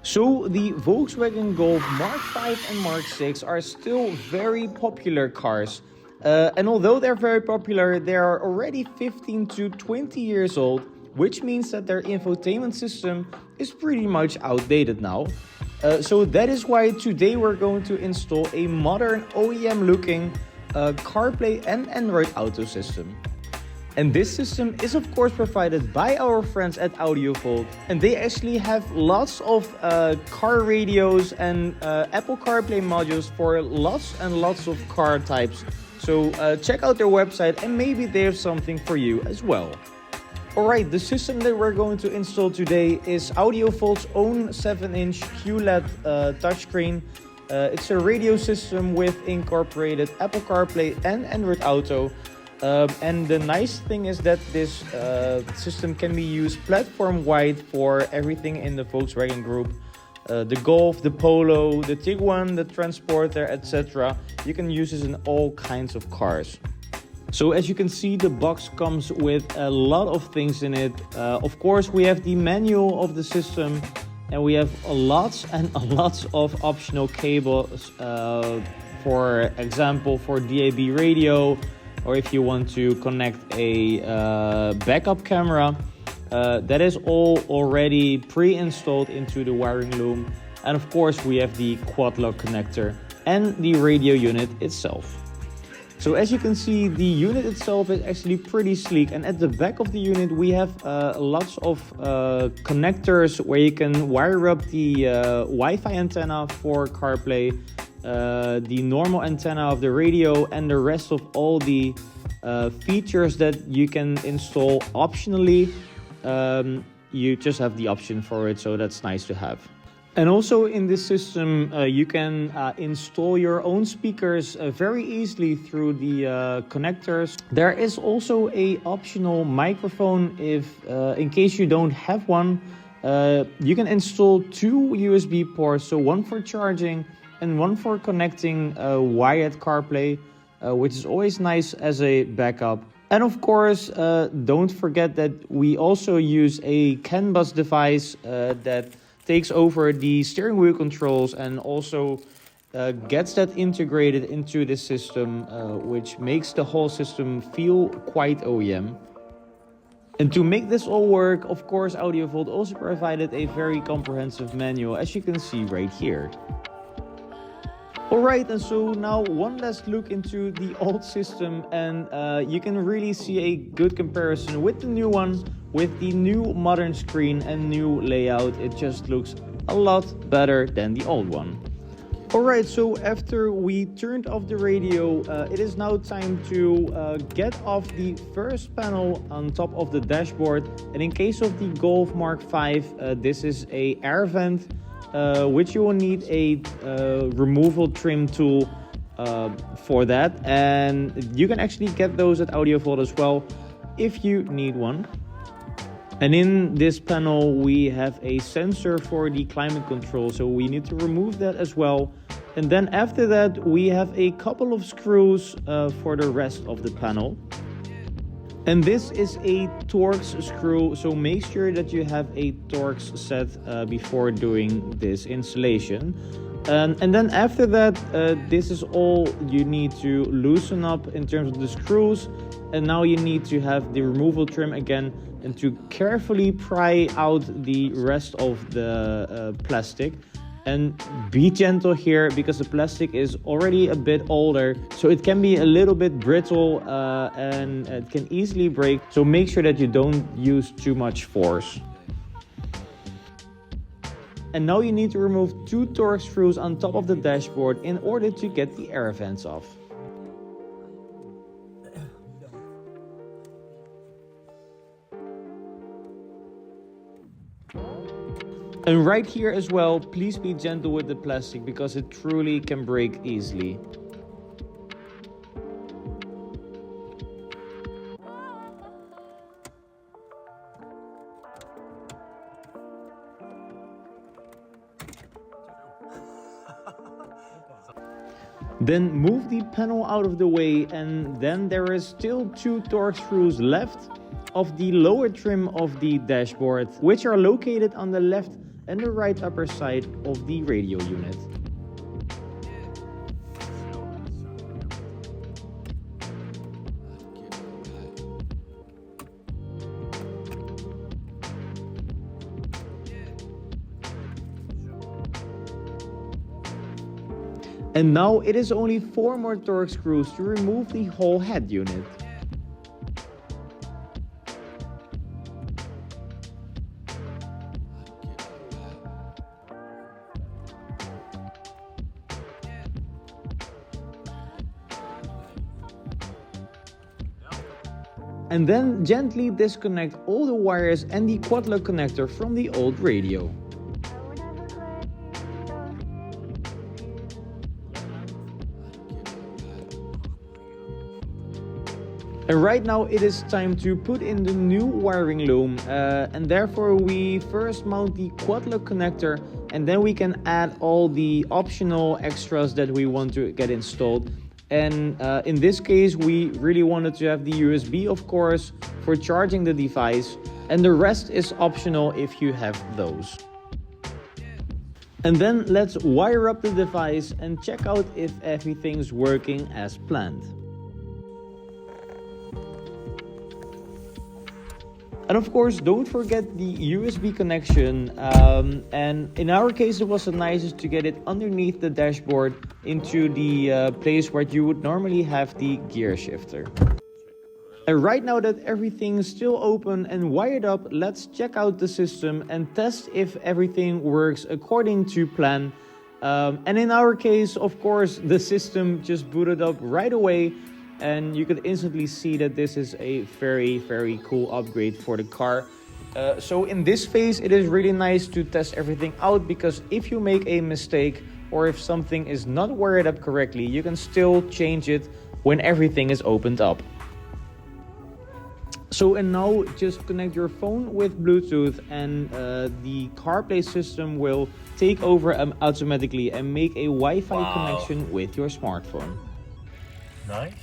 So the Volkswagen Golf Mark 5 and Mark 6 are still very popular cars. And although they're very popular, they are already 15 to 20 years old, which means that their infotainment system is pretty much outdated now. So that is why today we're going to install a modern OEM looking CarPlay and Android Auto system. And this system is of course provided by our friends at Audiovolt, and they actually have lots of car radios and Apple CarPlay modules for lots and lots of car types. So check out their website and maybe they have something for you as well. Alright, the system that we're going to install today is Audiovolt's own 7-inch QLED touchscreen. It's a radio system with incorporated Apple CarPlay and Android Auto. And the nice thing is that this system can be used platform-wide for everything in the Volkswagen group. The Golf, the Polo, the Tiguan, the Transporter, etc. You can use this in all kinds of cars. So as you can see, the box comes with a lot of things in it. Of course, we have the manual of the system, and we have lots and lots of optional cables. For example, for DAB radio, or if you want to connect a backup camera, that is all already pre-installed into the wiring loom. And of course we have the Quadlock connector and the radio unit itself. So as you can see, the unit itself is actually pretty sleek, and at the back of the unit we have lots of connectors where you can wire up the Wi-Fi antenna for CarPlay, the normal antenna of the radio, and the rest of all the features that you can install optionally. You just have the option for it, so that's nice to have. And also in this system you can install your own speakers very easily through the connectors. There is also a optional microphone if in case you don't have one. You can install two USB ports, so one for charging and one for connecting wired CarPlay, which is always nice as a backup. And of course, don't forget that we also use a CANbus device that takes over the steering wheel controls and also gets that integrated into the system, which makes the whole system feel quite OEM. And to make this all work, of course, Audiovolt also provided a very comprehensive manual, as you can see right here. Alright, and so now one last look into the old system, and you can really see a good comparison with the new one, with the new modern screen and new layout. It just looks a lot better than the old one. Alright, so after we turned off the radio, it is now time to get off the first panel on top of the dashboard. And in case of the Golf Mark 5, this is a air vent, which you will need a removal trim tool for that, and you can actually get those at Audiovolt as well if you need one. And in this panel we have a sensor for the climate control, so we need to remove that as well. And then after that we have a couple of screws for the rest of the panel. And this is a Torx screw, so make sure that you have a Torx set before doing this installation. And then after that, this is all you need to loosen up in terms of the screws. And now you need to have the removal trim again and to carefully pry out the rest of the plastic. And be gentle here because the plastic is already a bit older, so it can be a little bit brittle and it can easily break. So make sure that you don't use too much force. And now you need to remove two Torx screws on top of the dashboard in order to get the air vents off. And right here as well, please be gentle with the plastic because it truly can break easily. Then move the panel out of the way, and then there is still two Torx screws left of the lower trim of the dashboard, which are located on the left and the right upper side of the radio unit. And now it is only 4 more torque screws to remove the whole head unit. And then gently disconnect all the wires and the Quadlock connector from the old radio. And right now it is time to put in the new wiring loom, and therefore we first mount the Quadlock connector, and then we can add all the optional extras that we want to get installed. And in this case we really wanted to have the USB, of course, for charging the device, and the rest is optional if you have those. And then let's wire up the device and check out if everything's working as planned. And of course, don't forget the USB connection, and in our case it was the nicest to get it underneath the dashboard into the place where you would normally have the gear shifter. And right now that everything is still open and wired up, let's check out the system and test if everything works according to plan. And in our case, of course, the system just booted up right away. And you could instantly see that this is a very cool upgrade for the car. So in this phase it is really nice to test everything out, because if you make a mistake or if something is not wired up correctly, you can still change it when everything is opened up. So and now just connect your phone with Bluetooth, and the Carplay system will take over automatically and make a Wi-Fi connection with your smartphone. Nice.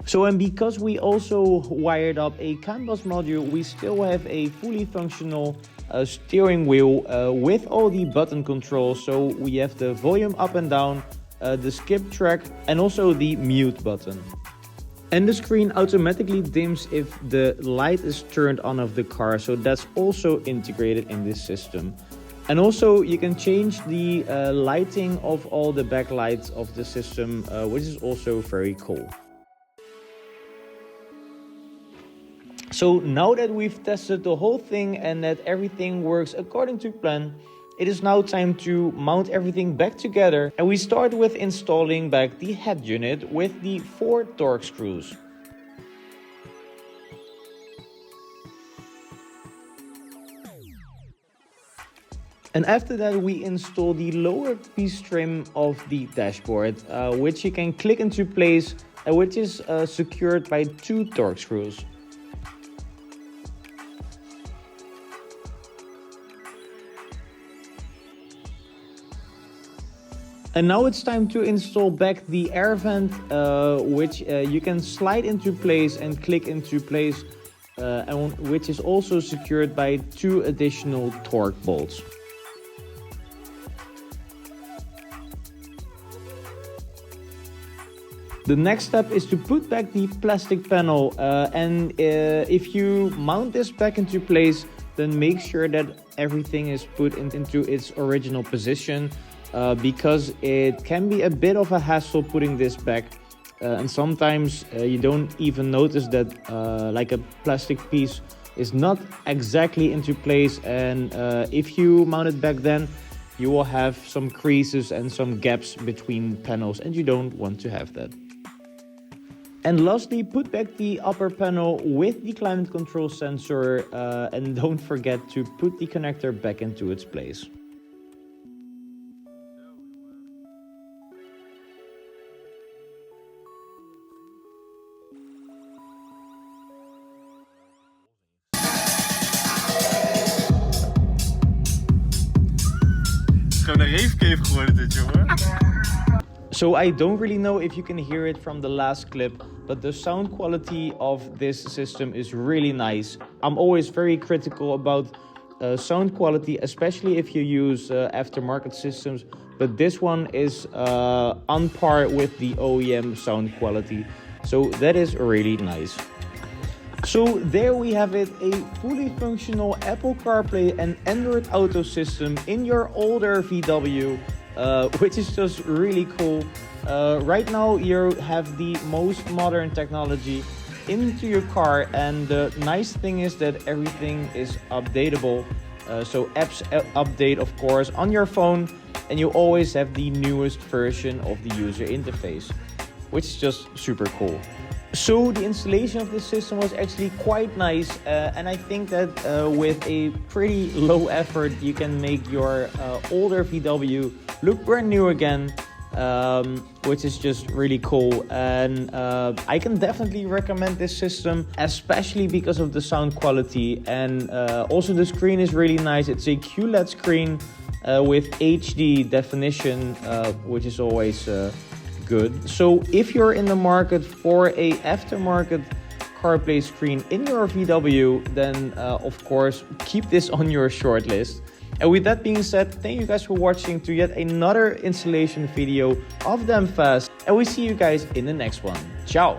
So, and because we also wired up a CANbus module, we still have a fully functional steering wheel with all the button controls. So we have the volume up and down, the skip track, and also the mute button. And the screen automatically dims if the light is turned on of the car, so that's also integrated in this system. And also you can change the lighting of all the backlights of the system, which is also very cool. So now that we've tested the whole thing and that everything works according to plan, it is now time to mount everything back together, and we start with installing back the head unit with the 4 torque screws. And after that we install the lower piece trim of the dashboard, which you can click into place, which is secured by 2 torque screws. And now it's time to install back the air vent, which you can slide into place and click into place, and which is also secured by 2 additional torque bolts. The next step is to put back the plastic panel, and if you mount this back into place, then make sure that everything is put into its original position. Because it can be a bit of a hassle putting this back, and sometimes you don't even notice that like a plastic piece is not exactly into place, and if you mount it back, then you will have some creases and some gaps between panels, and you don't want to have that. And lastly, put back the upper panel with the climate control sensor, and don't forget to put the connector back into its place. Gewoon een reefcave geworden dit, jongen. So I don't really know if you can hear it from the last clip, but the sound quality of this system is really nice. I'm always very critical about sound quality, especially if you use aftermarket systems, but this one is on par with the OEM sound quality, so that is really nice. So there we have it, a fully functional Apple CarPlay and Android Auto system in your older VW, which is just really cool. Right now you have the most modern technology into your car, and the nice thing is that everything is updatable. So apps update, of course, on your phone, and you always have the newest version of the user interface, which is just super cool. So the installation of this system was actually quite nice, and I think that with a pretty low effort you can make your older VW look brand new again, which is just really cool. And I can definitely recommend this system, especially because of the sound quality, and also the screen is really nice. It's a QLED screen with HD definition, which is always good. So if you're in the market for a aftermarket CarPlay screen in your VW, then of course keep this on your short list. And with that being said, thank you guys for watching to yet another installation video of them fast, and we see you guys in the next one. Ciao.